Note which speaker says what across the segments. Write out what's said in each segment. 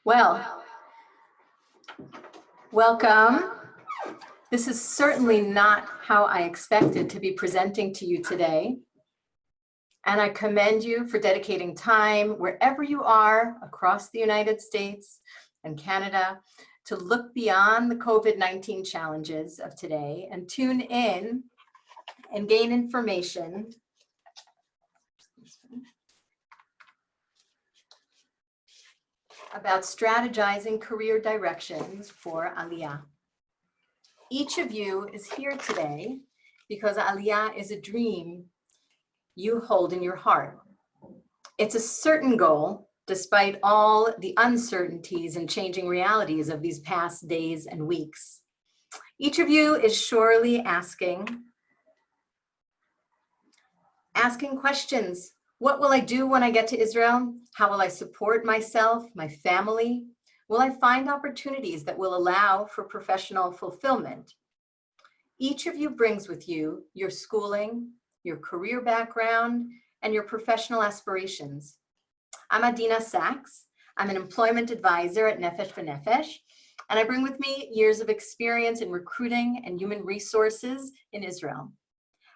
Speaker 1: Well, welcome. This is certainly not how I expected to be presenting to you today. And I commend you for dedicating time wherever you are across the United States and Canada to look beyond the COVID-19 challenges of today and tune in and gain information about strategizing career directions for Aliyah. Each of you is here today because Aliyah is a dream you hold in your heart. It's a certain goal, despite all the uncertainties and changing realities of these past days and weeks. Each of you is surely asking questions. What will I do when I get to Israel? How will I support myself, my family? Will I find opportunities that will allow for professional fulfillment? Each of you brings with you your schooling, your career background, and your professional aspirations. I'm Adina Sachs. I'm an employment advisor at Nefesh B'Nefesh, and I bring with me years of experience in recruiting and human resources in Israel.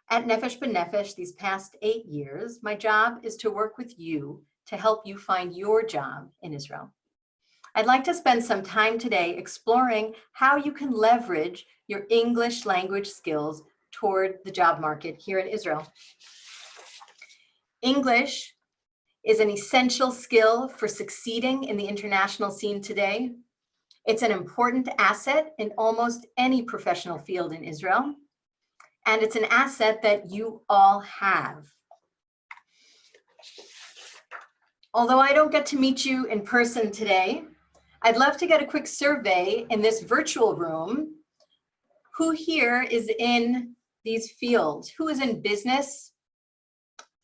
Speaker 1: At Nefesh B'Nefesh these past 8 years, my job is to work with you to help you find your job in Israel. I'd like to spend some time today exploring how you can leverage your English language skills toward the job market here in Israel. English is an essential skill for succeeding in the international scene today. It's an important asset in almost any professional field in Israel. And it's an asset that you all have. Although I don't get to meet you in person today, I'd love to get a quick survey in this virtual room. Who here is in these fields? Who is in business,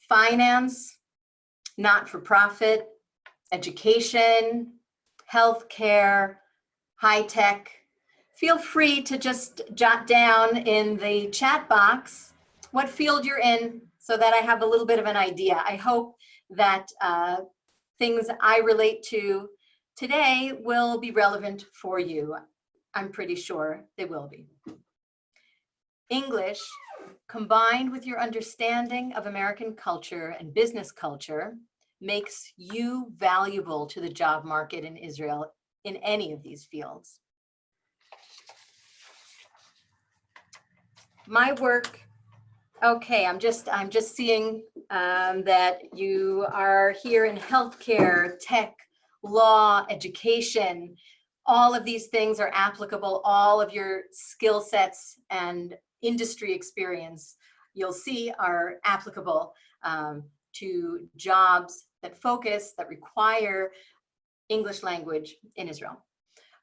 Speaker 1: finance, not-for-profit, education, healthcare, high tech? Feel free to just jot down in the chat box what field you're in so that I have a little bit of an idea. I hope that things I relate to today will be relevant for you. I'm pretty sure they will be. English, combined with your understanding of American culture and business culture, makes you valuable to the job market in Israel in any of these fields. My work, okay, I'm just seeing that you are here in healthcare, tech, law, education. All of these things are applicable. All of your skill sets and industry experience, you'll see, are applicable to jobs that require English language in Israel.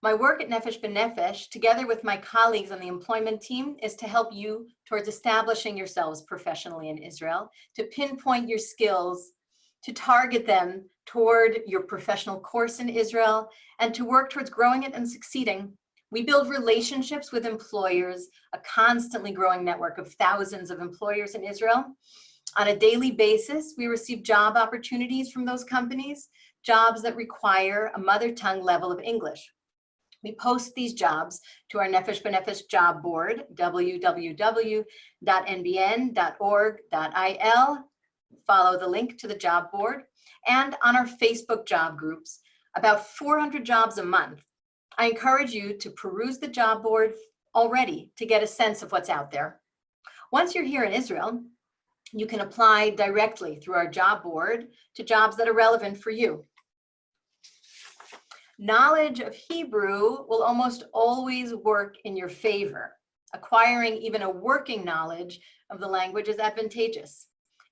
Speaker 1: My work at Nefesh B'Nefesh, together with my colleagues on the employment team, is to help you towards establishing yourselves professionally in Israel, to pinpoint your skills, to target them toward your professional course in Israel, and to work towards growing it and succeeding. We build relationships with employers, a constantly growing network of thousands of employers in Israel. On a daily basis, we receive job opportunities from those companies, jobs that require a mother tongue level of English. We post these jobs to our Nefesh B'Nefesh job board, www.nbn.org.il. Follow the link to the job board, and on our Facebook job groups, about 400 jobs a month. I encourage you to peruse the job board already to get a sense of what's out there. Once you're here in Israel, you can apply directly through our job board to jobs that are relevant for you. Knowledge of Hebrew will almost always work in your favor. Acquiring even a working knowledge of the language is advantageous.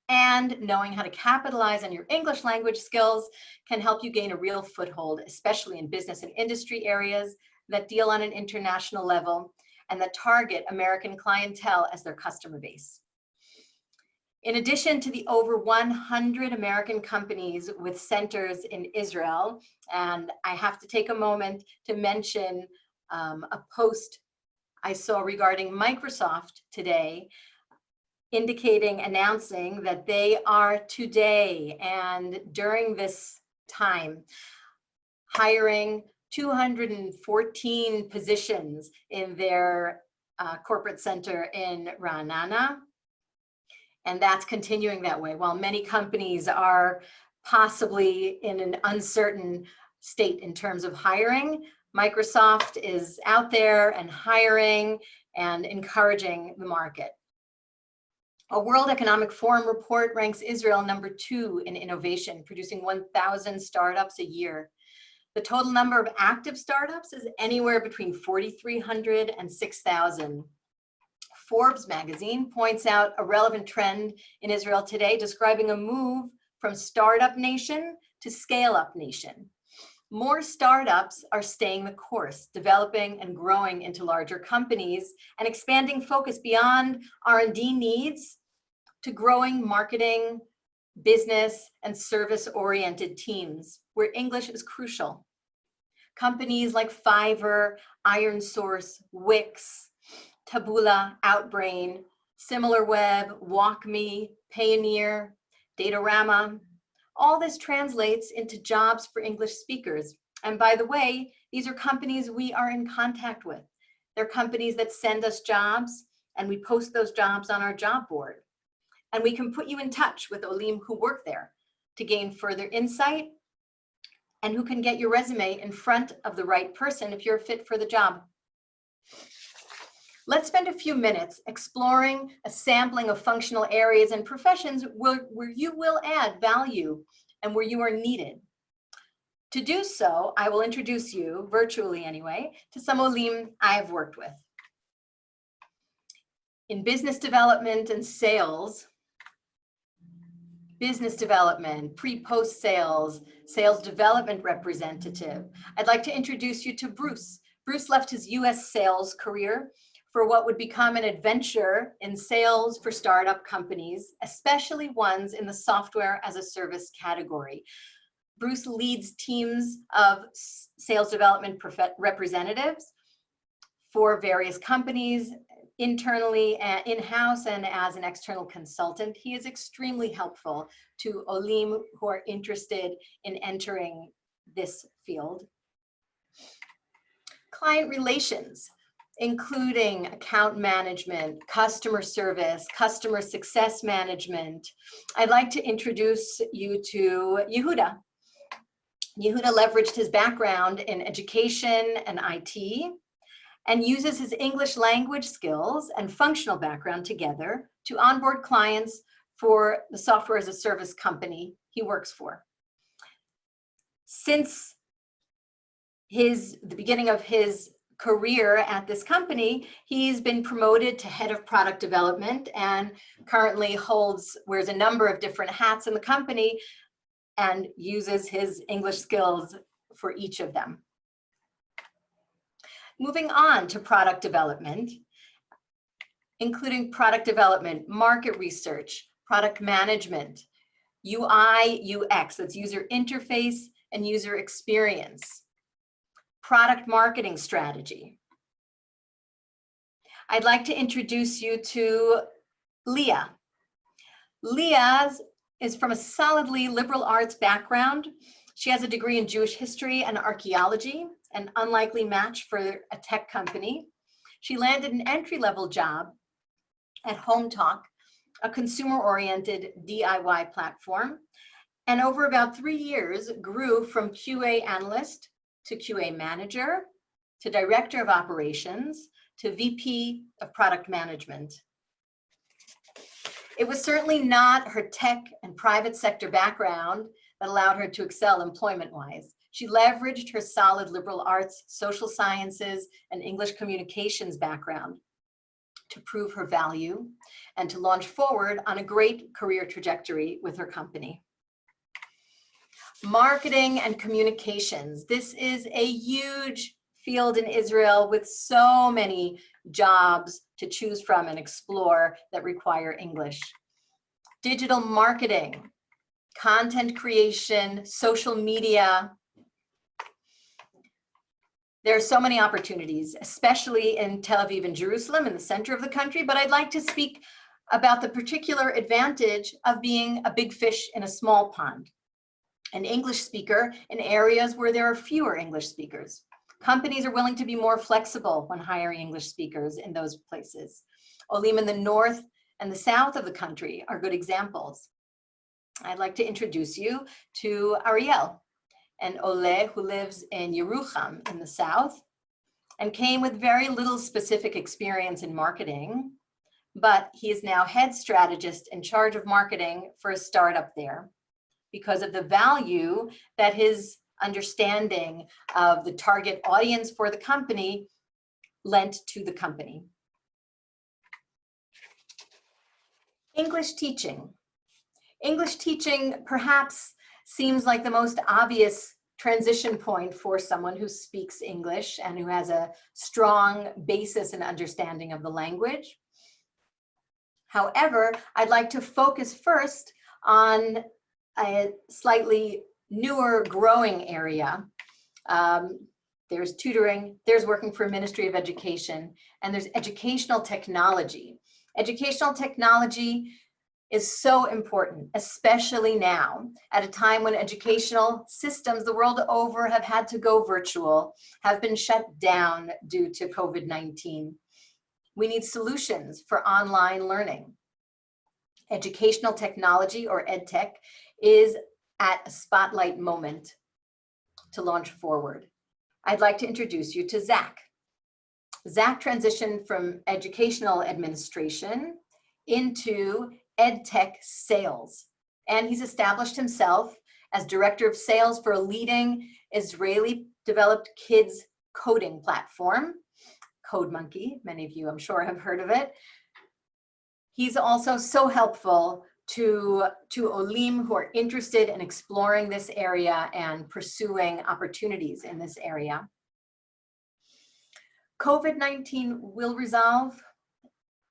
Speaker 1: And knowing how to capitalize on your English language skills can help you gain a real foothold, especially in business and industry areas that deal on an international level and that target American clientele as their customer base. In addition to the over 100 American companies with centers in Israel, and I have to take a moment to mention a post I saw regarding Microsoft today, announcing that they are today and during this time hiring 214 positions in their corporate center in Ra'anana. And that's continuing that way. While many companies are possibly in an uncertain state in terms of hiring, Microsoft is out there and hiring and encouraging the market. A World Economic Forum report ranks Israel #2 in innovation, producing 1,000 startups a year. The total number of active startups is anywhere between 4,300 and 6,000. Forbes magazine points out a relevant trend in Israel today, describing a move from startup nation to scale-up nation. More startups are staying the course, developing and growing into larger companies and expanding focus beyond R&D needs to growing marketing, business, and service-oriented teams where English is crucial. Companies like Fiverr, IronSource, Wix, Taboola, Outbrain, SimilarWeb, WalkMe, Payoneer, Datorama. All this translates into jobs for English speakers. And by the way, these are companies we are in contact with. They're companies that send us jobs and we post those jobs on our job board. And we can put you in touch with Olim who work there to gain further insight and who can get your resume in front of the right person if you're a fit for the job. Let's spend a few minutes exploring a sampling of functional areas and professions where you will add value and where you are needed. To do so, I will introduce you, virtually anyway, to some Olim I've worked with. In business development and sales, business development, pre-post sales, sales development representative, I'd like to introduce you to Bruce. Bruce left his US sales career for what would become an adventure in sales for startup companies, especially ones in the software as a service category. Bruce leads teams of sales development representatives for various companies, internally, in-house, and as an external consultant. He is extremely helpful to Olim who are interested in entering this field. Client relations, including account management, customer service, customer success management. I'd like to introduce you to Yehuda. Yehuda leveraged his background in education and IT and uses his English language skills and functional background together to onboard clients for the software as a service company he works for. Since the beginning of his career at this company, he's been promoted to head of product development and currently wears a number of different hats in the company and uses his English skills for each of them. Moving on to product development, including product development, market research, product management, UI, UX, that's user interface and user experience, product marketing strategy. I'd like to introduce you to Leah. Leah is from a solidly liberal arts background. She has a degree in Jewish history and archaeology, an unlikely match for a tech company. She landed an entry-level job at HomeTalk, a consumer-oriented DIY platform, and over about 3 years grew from QA analyst to QA manager, to director of operations, to VP of product management. It was certainly not her tech and private sector background that allowed her to excel employment-wise. She leveraged her solid liberal arts, social sciences, and English communications background to prove her value and to launch forward on a great career trajectory with her company. Marketing and communications. This is a huge field in Israel with so many jobs to choose from and explore that require English. Digital marketing, content creation, social media. There are so many opportunities, especially in Tel Aviv and Jerusalem in the center of the country, but I'd like to speak about the particular advantage of being a big fish in a small pond. an English speaker in areas where there are fewer English speakers. Companies are willing to be more flexible when hiring English speakers in those places. Olim in the north and the south of the country are good examples. I'd like to introduce you to Ariel, an Ole who lives in Yerucham in the south and came with very little specific experience in marketing, but he is now head strategist in charge of marketing for a startup there because of the value that his understanding of the target audience for the company lent to the company. English teaching. English teaching perhaps seems like the most obvious transition point for someone who speaks English and who has a strong basis and understanding of the language. However, I'd like to focus first on a slightly newer growing area. There's tutoring, there's working for Ministry of Education, and there's educational technology. Educational technology is so important, especially now, at a time when educational systems the world over have had to go virtual, have been shut down due to COVID-19. We need solutions for online learning. Educational technology, or EdTech, is at a spotlight moment to launch forward. I'd like to introduce you to Zach. Zach transitioned from educational administration into EdTech sales, and he's established himself as director of sales for a leading Israeli-developed kids coding platform, CodeMonkey. Many of you, I'm sure, have heard of it. He's also so helpful to Olim who are interested in exploring this area and pursuing opportunities in this area. COVID-19 will resolve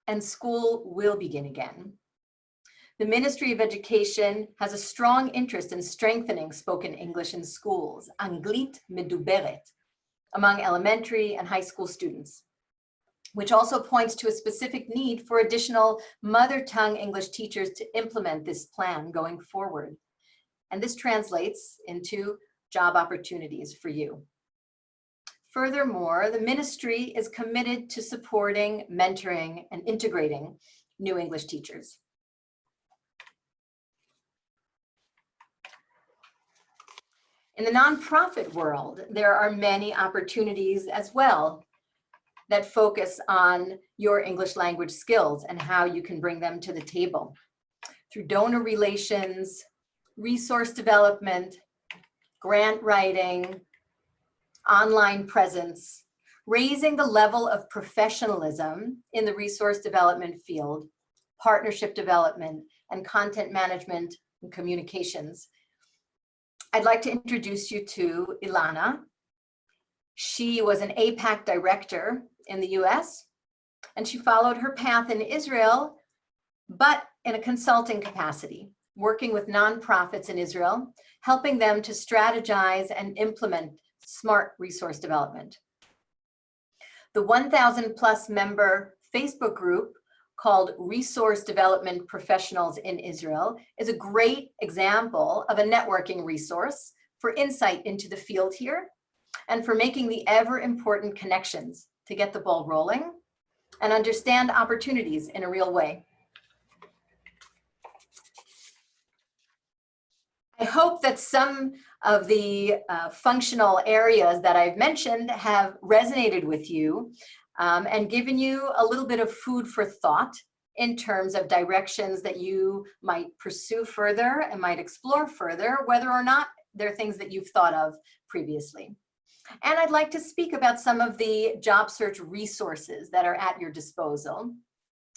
Speaker 1: and school will begin again. The Ministry of Education has a strong interest in strengthening spoken English in schools, Anglit Meduberet, among elementary and high school students, which also points to a specific need for additional mother tongue English teachers to implement this plan going forward. And this translates into job opportunities for you. Furthermore, the ministry is committed to supporting, mentoring, and integrating new English teachers. In the nonprofit world, there are many opportunities as well that focus on your English language skills and how you can bring them to the table through donor relations, resource development, grant writing, online presence, raising the level of professionalism in the resource development field, partnership development, and content management and communications. I'd like to introduce you to Ilana. She was an APAC director in the US, and she followed her path in Israel, but in a consulting capacity, working with nonprofits in Israel, helping them to strategize and implement smart resource development. The 1,000 plus member Facebook group called Resource Development Professionals in Israel is a great example of a networking resource for insight into the field here and for making the ever important connections to get the ball rolling and understand opportunities in a real way. I hope that some of the functional areas that I've mentioned have resonated with you and given you a little bit of food for thought in terms of directions that you might pursue further and might explore further, whether or not they're things that you've thought of previously. And I'd like to speak about some of the job search resources that are at your disposal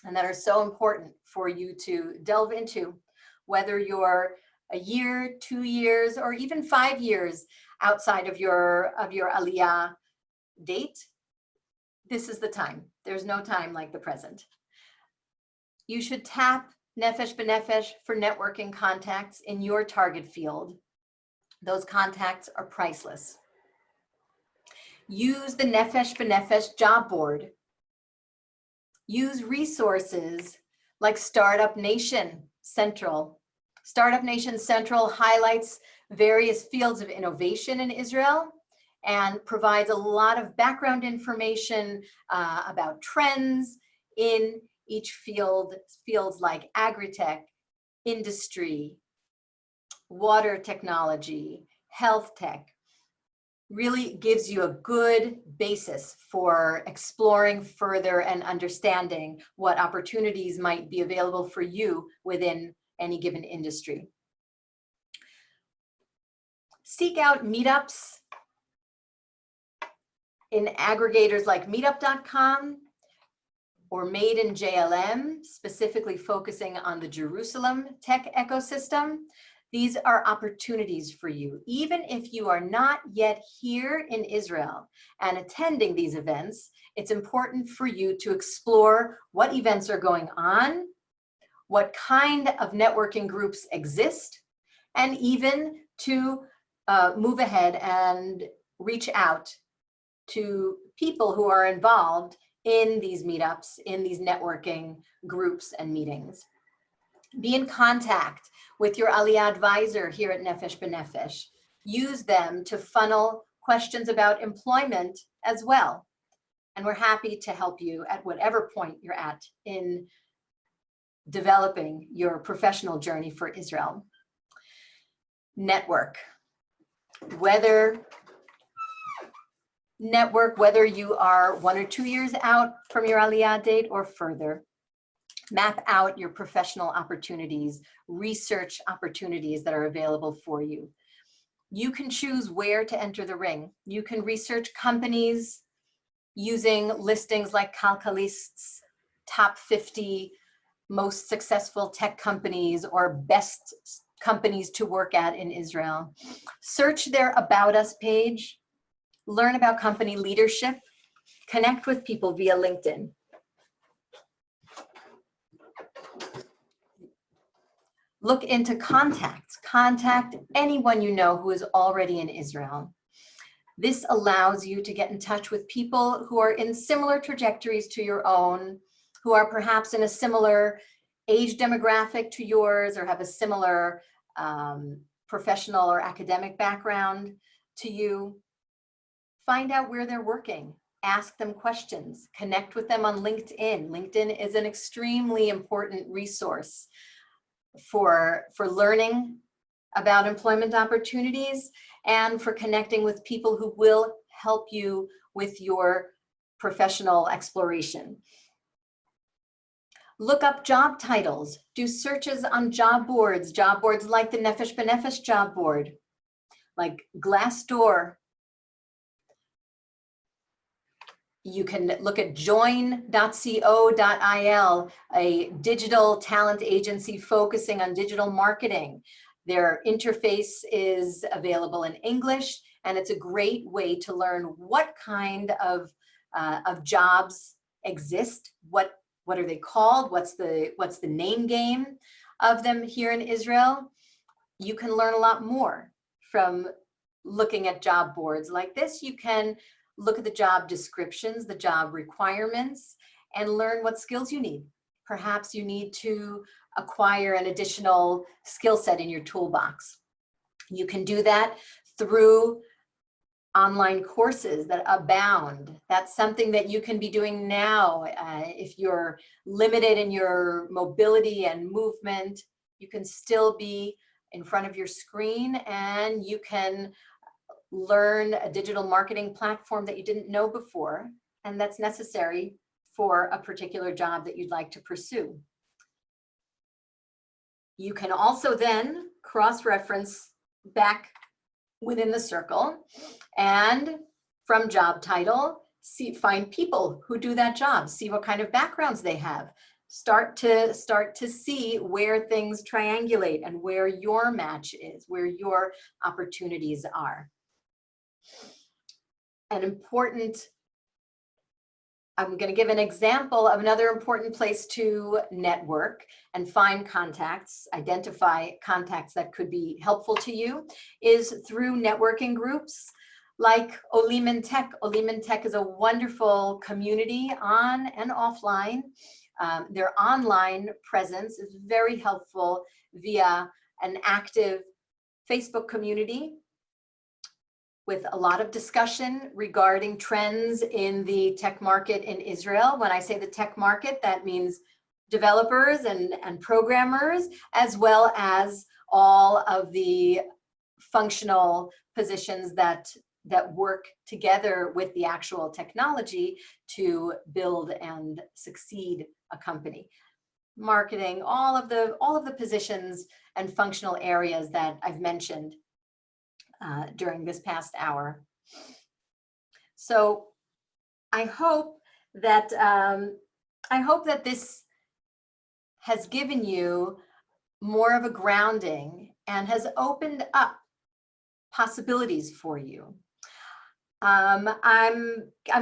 Speaker 1: and that are so important for you to delve into, whether you're a year, 2 years, or even 5 years outside of your Aliyah date. This is the time. There's no time like the present. You should tap Nefesh B'Nefesh for networking contacts in your target field. Those contacts are priceless. Use the Nefesh B'Nefesh job board. Use resources like Startup Nation Central. Startup Nation Central highlights various fields of innovation in Israel and provides a lot of background information about trends in each field, fields like agri-tech, industry, water technology, health tech. Really gives you a good basis for exploring further and understanding what opportunities might be available for you within any given industry. Seek out meetups in aggregators like meetup.com or Made in JLM, specifically focusing on the Jerusalem tech ecosystem. These are opportunities for you. Even if you are not yet here in Israel and attending these events, it's important for you to explore what events are going on, what kind of networking groups exist, and even to move ahead and reach out to people who are involved in these meetups, in these networking groups and meetings. Be in contact with your Aliyah advisor here at Nefesh B'Nefesh. Use them to funnel questions about employment as well. And we're happy to help you at whatever point you're at in developing your professional journey for Israel. Network. Whether you are 1 or 2 years out from your Aliyah date or further, map out your professional opportunities, research opportunities that are available for you. You can choose where to enter the ring. You can research companies using listings like Calcalist's top 50 most successful tech companies or best companies to work at in Israel. Search their About Us page, learn about company leadership, connect with people via LinkedIn. Look into contacts. Contact anyone you know who is already in Israel. This allows you to get in touch with people who are in similar trajectories to your own, who are perhaps in a similar age demographic to yours or have a similar professional or academic background to you. Find out where they're working. Ask them questions. Connect with them on LinkedIn. LinkedIn is an extremely important resource for learning about employment opportunities and for connecting with people who will help you with your professional exploration. Look up job titles. Do searches on job boards like the Nefesh B'Nefesh job board, like Glassdoor. You can look at join.co.il, a digital talent agency focusing on digital marketing. Their interface is available in English, and it's a great way to learn what kind of jobs exist, what are they called, what's the name game of them here in Israel. You can learn a lot more from looking at job boards like this. You can look at the job descriptions, the job requirements, and learn what skills you need. Perhaps you need to acquire an additional skill set in your toolbox. You can do that through online courses that abound. That's something that you can be doing now. If you're limited in your mobility and movement, you can still be in front of your screen and you can learn a digital marketing platform that you didn't know before, and that's necessary for a particular job that you'd like to pursue. You can also then cross-reference back within the circle and from job title, find people who do that job, see what kind of backgrounds they have. Start to see where things triangulate and where your match is, where your opportunities are. I'm going to give an example of another important place to network and find contacts, identify contacts that could be helpful to you, is through networking groups like Olim in Tech. Olim in Tech is a wonderful community on and offline. Their online presence is very helpful via an active Facebook community with a lot of discussion regarding trends in the tech market in Israel. When I say the tech market, that means developers and programmers, as well as all of the functional positions that work together with the actual technology to build and succeed a company. Marketing, all of the positions and functional areas that I've mentioned during this past hour. So I hope that this has given you more of a grounding and has opened up possibilities for you. I'm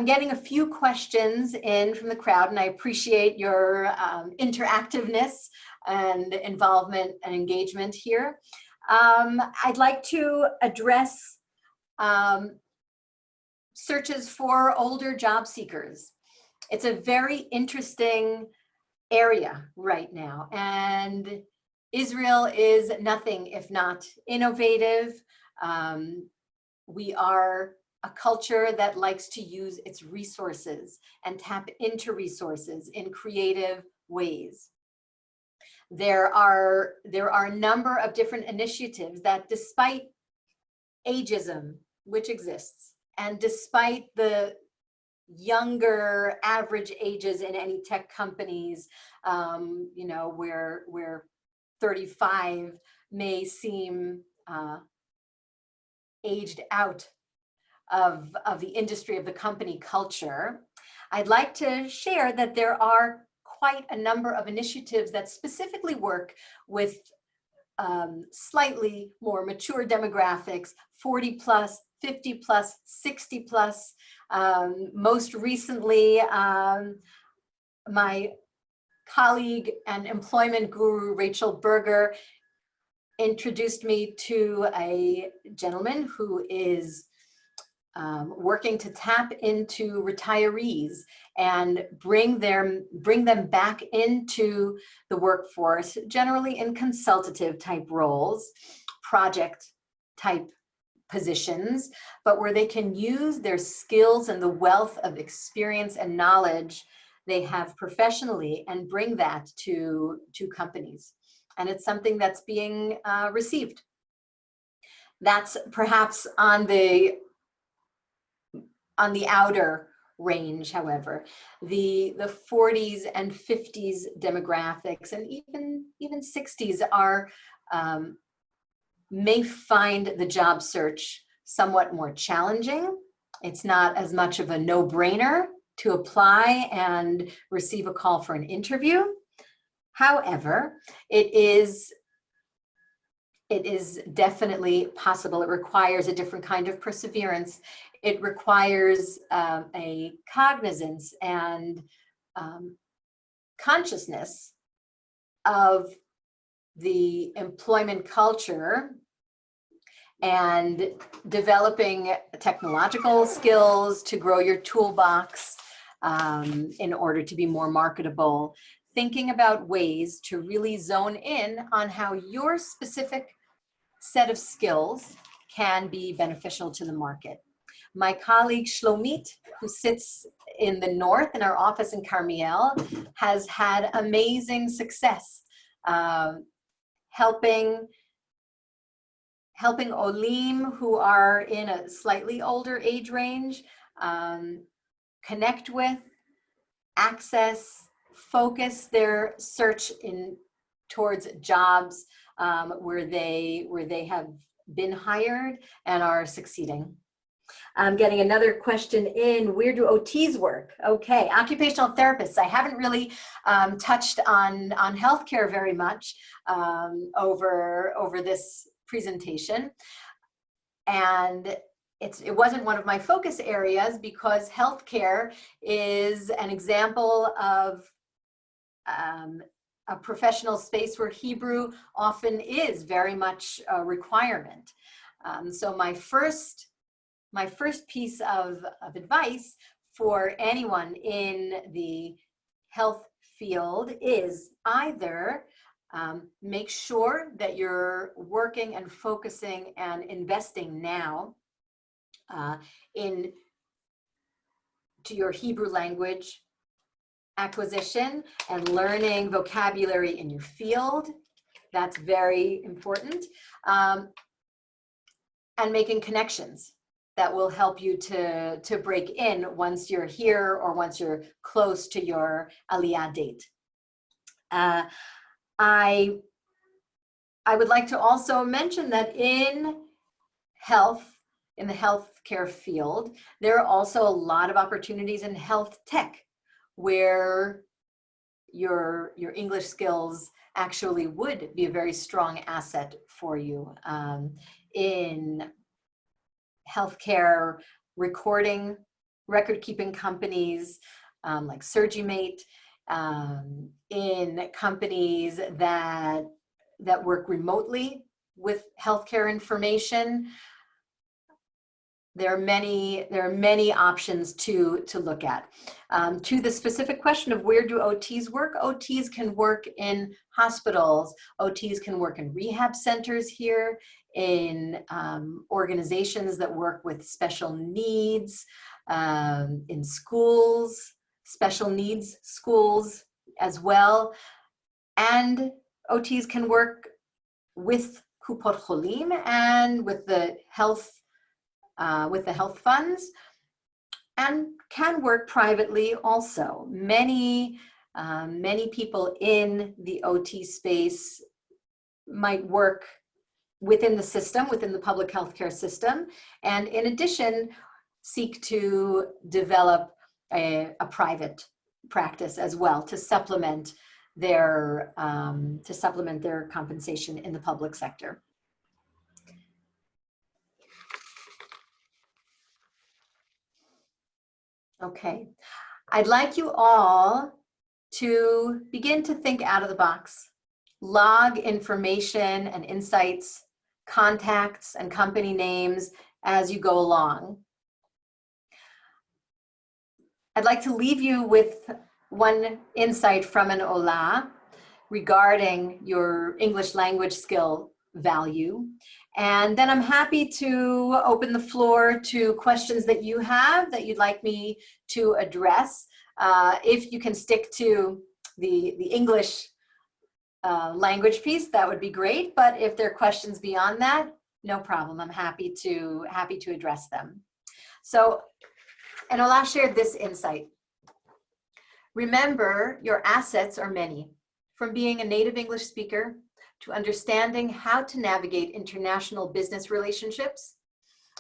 Speaker 1: getting a few questions in from the crowd, and I appreciate your interactiveness and involvement and engagement here. I'd like to address searches for older job seekers. It's a very interesting area right now, and Israel is nothing if not innovative. We are a culture that likes to use its resources and tap into resources in creative ways. There are a number of different initiatives that, despite ageism, which exists, and despite the younger average ages in any tech companies, you know, where 35 may seem aged out of the industry, of the company culture, I'd like to share that there are quite a number of initiatives that specifically work with slightly more mature demographics, 40 plus, 50 plus, 60 plus. Most recently, my colleague and employment guru, Rachel Berger, introduced me to a gentleman who is working to tap into retirees and bring them back into the workforce, generally in consultative type roles, project type positions, but where they can use their skills and the wealth of experience and knowledge they have professionally and bring that to companies. And it's something that's being received. That's perhaps on the outer range. However, the 40s and 50s demographics and even 60s are may find the job search somewhat more challenging. It's not as much of a no-brainer to apply and receive a call for an interview. However, it is definitely possible. It requires a different kind of perseverance. It requires a cognizance and consciousness of the employment culture and developing technological skills to grow your toolbox in order to be more marketable. Thinking about ways to really zone in on how your specific set of skills can be beneficial to the market. My colleague Shlomit, who sits in the north in our office in Carmiel, has had amazing success helping Olim who are in a slightly older age range connect with, access, focus their search towards jobs where they have been hired and are succeeding. I'm getting another question in, where do OTs work? Okay, occupational therapists. I haven't really touched on healthcare very much over this presentation. And it wasn't one of my focus areas because healthcare is an example of a professional space where Hebrew often is very much a requirement. So my first piece of advice for anyone in the health field is either Make sure that you're working and focusing and investing now into your Hebrew language acquisition and learning vocabulary in your field. That's very important. And making connections that will help you to break in once you're here or once you're close to your Aliyah date. I would like to also mention that in the healthcare field, there are also a lot of opportunities in health tech where your English skills actually would be a very strong asset for you. In healthcare record-keeping companies like SurgiMate, in companies that work remotely with healthcare information. There are many options to look at. To the specific question of where do OTs work, OTs can work in hospitals, OTs can work in rehab centers here, in organizations that work with special needs, in schools, special needs schools as well. And OTs can work with Kupot Cholim and with the health funds, and can work privately also. Many people in the OT space might work within the system, within the public healthcare system, and in addition, seek to develop a private practice as well to supplement their compensation in the public sector. Okay, I'd like you all to begin to think out of the box, log information and insights, contacts and company names as you go along. I'd like to leave you with one insight from an Ola regarding your English language skill value. And then I'm happy to open the floor to questions that you have that you'd like me to address. If you can stick to the English language piece, that would be great. But if there are questions beyond that, no problem. I'm happy to address them. So, and Ola shared this insight. Remember, your assets are many, from being a native English speaker to understanding how to navigate international business relationships,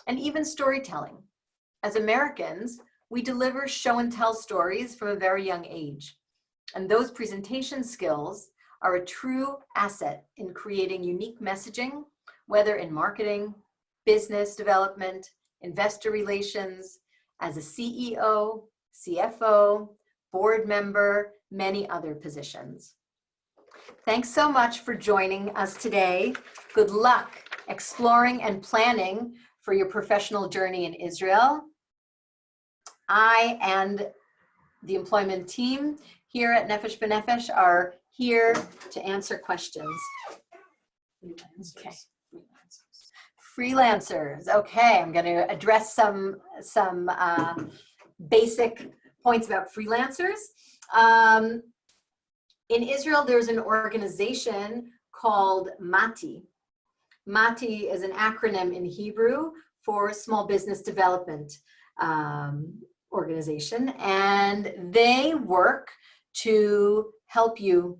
Speaker 1: and even storytelling. As Americans, we deliver show and tell stories from a very young age. And those presentation skills are a true asset in creating unique messaging, whether in marketing, business development, investor relations, as a CEO, CFO, board member, many other positions. Thanks so much for joining us today. Good luck exploring and planning for your professional journey in Israel. I and the employment team here at Nefesh B'Nefesh are here to answer questions. Okay. Freelancers. Okay, I'm going to address some basic points about freelancers. In Israel, there's an organization called MATI. MATI is an acronym in Hebrew for Small Business Development Organization, and they work to help you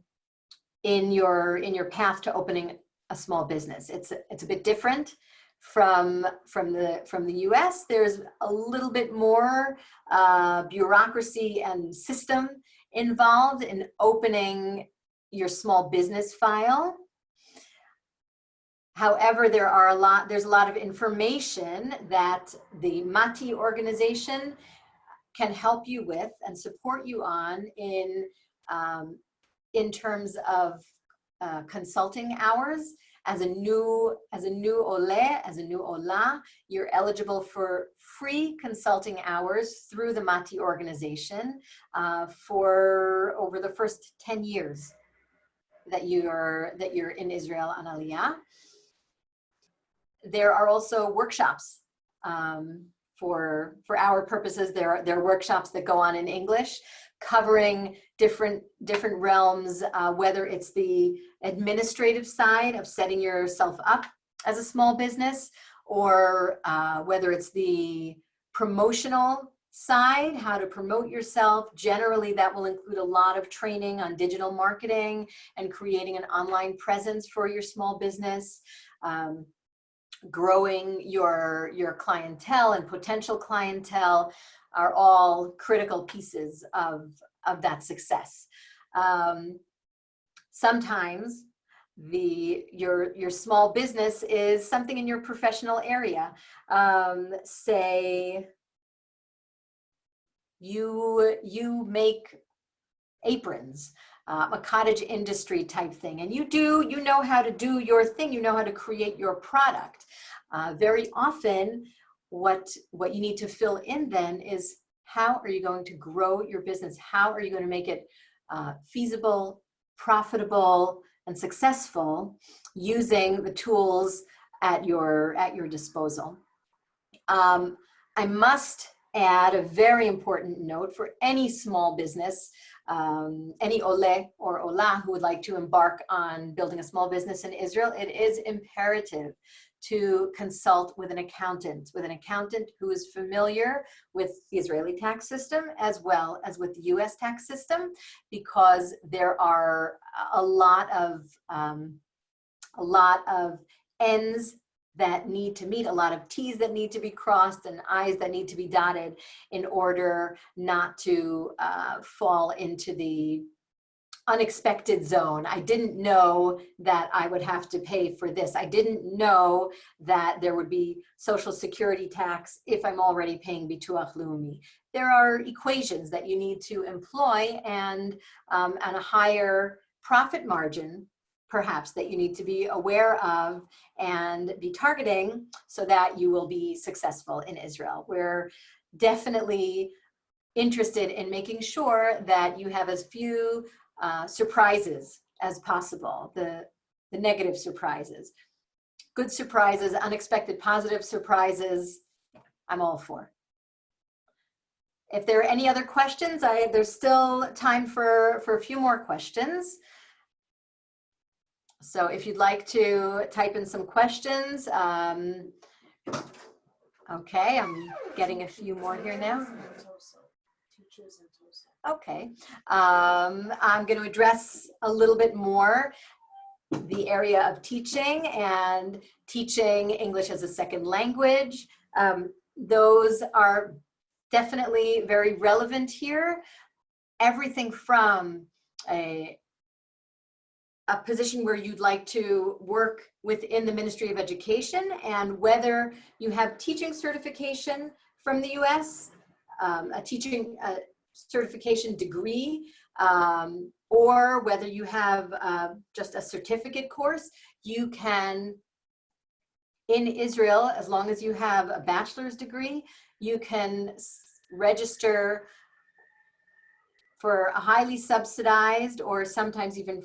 Speaker 1: in your path to opening a small business. It's a bit different from the US. There's a little bit more bureaucracy and system involved in opening your small business file. However, there's a lot of information that the MATI organization can help you with and support you on in terms of consulting hours. As a new Ola, you're eligible for free consulting hours through the MATI organization for over the first 10 years. that you're in Israel on Aliyah. There are also workshops. For our purposes, there are workshops that go on in English, covering different realms, whether it's the administrative side of setting yourself up as a small business, or whether it's the promotional side, how to promote yourself. Generally, that will include a lot of training on digital marketing and creating an online presence for your small business. Growing your clientele and potential clientele are all critical pieces of that success. Sometimes your small business is something in your professional area. Say you make aprons, a cottage industry type thing, and you know how to do your thing, you know how to create your product. Very often what you need to fill in then is, how are you going to grow your business? How are you going to make it feasible, profitable, and successful using the tools at your disposal? I must add a very important note for any small business, any ole or ola who would like to embark on building a small business in Israel. It is imperative to consult with an accountant who is familiar with the Israeli tax system as well as with the US tax system, because there are a lot of ends that need to meet, a lot of T's that need to be crossed and I's that need to be dotted in order not to fall into the unexpected zone. I didn't know that I would have to pay for this. I didn't know that there would be social security tax if I'm already paying bituach leumi. There are equations that you need to employ, and a higher profit margin perhaps that you need to be aware of and be targeting so that you will be successful in Israel. We're definitely interested in making sure that you have as few surprises as possible, the negative surprises. Good surprises, unexpected positive surprises, I'm all for. If there are any other questions, there's still time for a few more questions. So if you'd like to type in some questions, okay, I'm getting a few more here now. Okay, I'm going to address a little bit more the area of teaching and teaching English as a second language. Those are definitely very relevant here. Everything from a position where you'd like to work within the Ministry of Education, and whether you have teaching certification from the US, a teaching certification degree, or whether you have just a certificate course, you can, in Israel, as long as you have a bachelor's degree, you can register for a highly subsidized, or sometimes even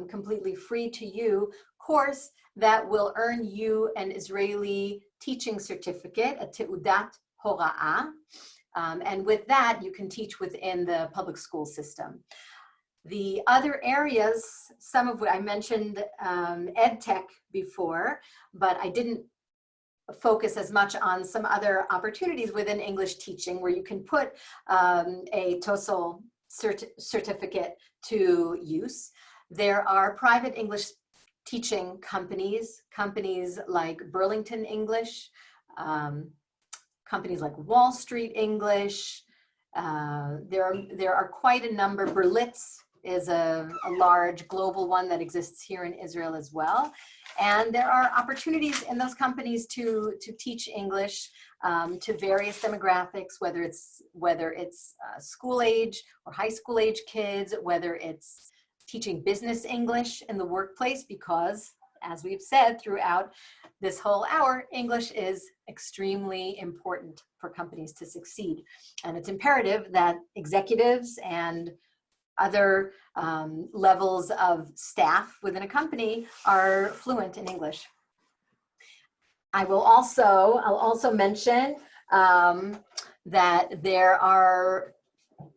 Speaker 1: completely free to you, course that will earn you an Israeli teaching certificate, a teudat hora'ah. And with that, you can teach within the public school system. The other areas, some of what I mentioned ed tech before, but I didn't focus as much on some other opportunities within English teaching where you can put a TOESL certificate to use. There are private English teaching companies like Burlington English, companies like Wall Street English. There are quite a number. Berlitz is a large global one that exists here in Israel as well. And there are opportunities in those companies to teach English to various demographics, whether it's school age or high school age kids, whether it's teaching business English in the workplace, because as we've said throughout this whole hour, English is extremely important for companies to succeed. And it's imperative that executives and other levels of staff within a company are fluent in English. I'll also mention that there are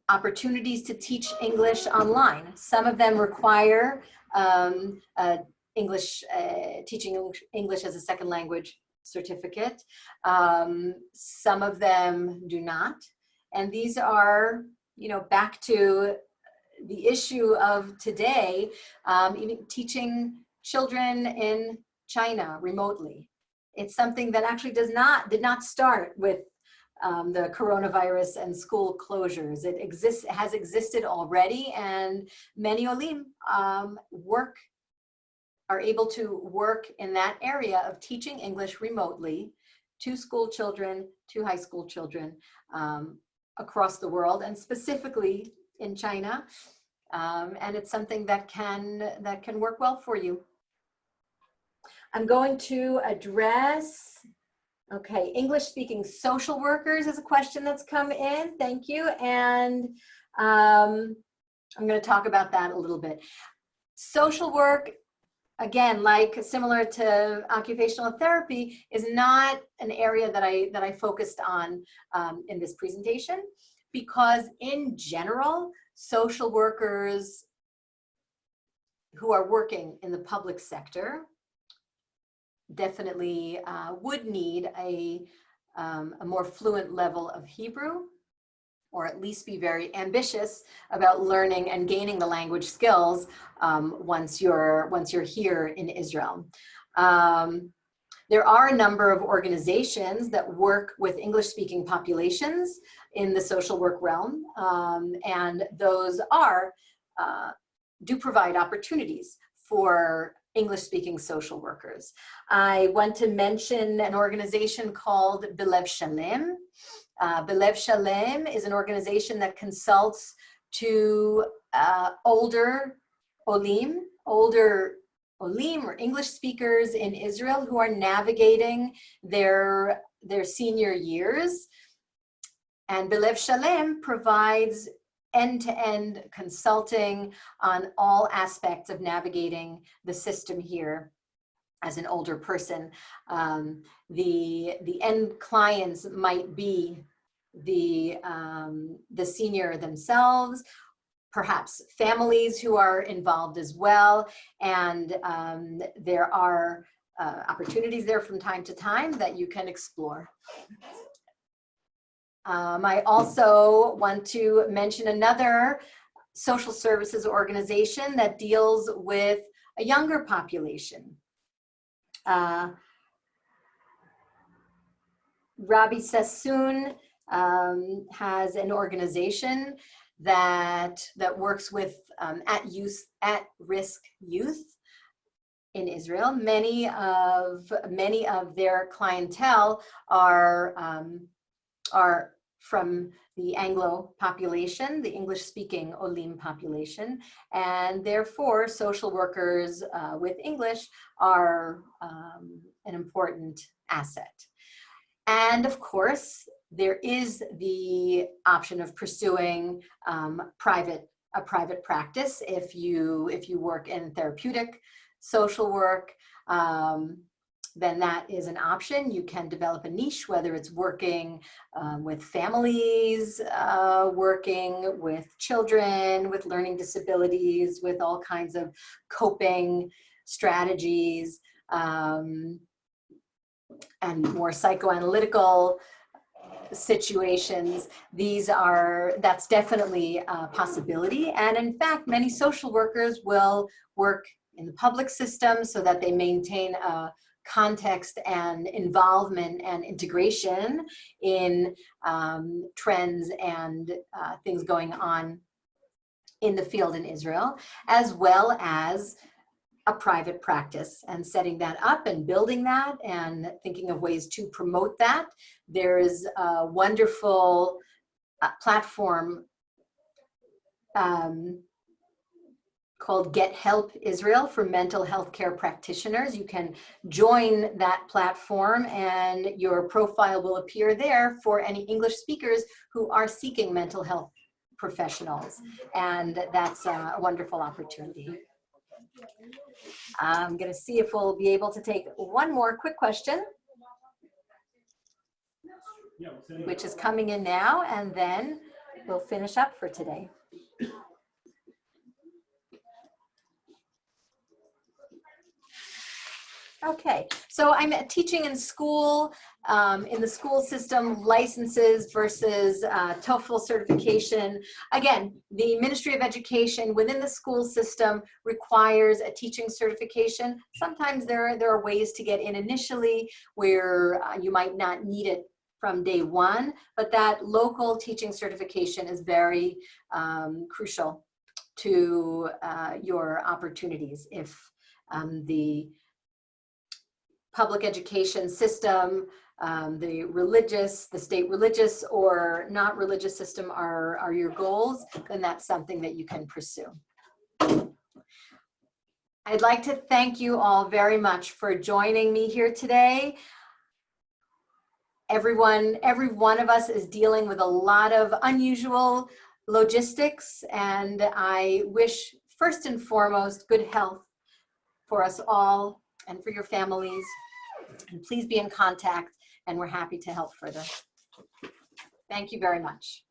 Speaker 1: opportunities to teach English online. Some of them require teaching English as a second language certificate. Some of them do not. And these are, back to the issue of today, even teaching children in China remotely. It's something that actually did not start with the coronavirus and school closures. It has existed already, and many Olim are able to work in that area of teaching English remotely to school children, to high school children across the world, and specifically in China. And it's something that can work well for you. I'm going to address, okay, English speaking social workers is a question that's come in. Thank you. And I'm going to talk about that a little bit. Social work, again, similar to occupational therapy, is not an area that I focused on in this presentation, because in general, social workers who are working in the public sector definitely would need a more fluent level of Hebrew, or at least be very ambitious about learning and gaining the language skills once you're here in Israel. There are a number of organizations that work with English-speaking populations in the social work realm, and those do provide opportunities for English-speaking social workers. I want to mention an organization called Belev Shalem. Belev Shalem is an organization that consults to older Olim or English speakers in Israel who are navigating their senior years. And Belev Shalem provides end-to-end consulting on all aspects of navigating the system here as an older person. The end clients might be the senior themselves, perhaps families who are involved as well, and there are opportunities there from time to time that you can explore. I also want to mention another social services organization that deals with a younger population. Rabbi Sassoon has an organization that works with at-risk youth in Israel. Many of their clientele are from the Anglo population, the English-speaking Olim population, and therefore social workers with English are an important asset. And of course, there is the option of pursuing a private practice if you work in therapeutic social work. Then that is an option. You can develop a niche, whether it's working with families, working with children with learning disabilities, with all kinds of coping strategies, and more psychoanalytical situations. That's definitely a possibility. And in fact, many social workers will work in the public system so that they maintain a context and involvement and integration in trends and things going on in the field in Israel, as well as a private practice, and setting that up and building that and thinking of ways to promote that. There's a wonderful platform called Get Help Israel for mental health care practitioners. You can join that platform and your profile will appear there for any English speakers who are seeking mental health professionals, and that's a wonderful opportunity. I'm going to see if we'll be able to take one more quick question, which is coming in now, and then we'll finish up for today. Okay, so I'm teaching in school, in the school system, licenses versus TOEFL certification. Again, the Ministry of Education within the school system requires a teaching certification. Sometimes there are ways to get in initially where you might not need it from day one, but that local teaching certification is very crucial to your opportunities. If the public education system, the state religious or not religious system are your goals, then that's something that you can pursue. I'd like to thank you all very much for joining me here today. Every one of us is dealing with a lot of unusual logistics, and I wish first and foremost good health for us all and for your families. And please be in contact, and we're happy to help further. Thank you very much.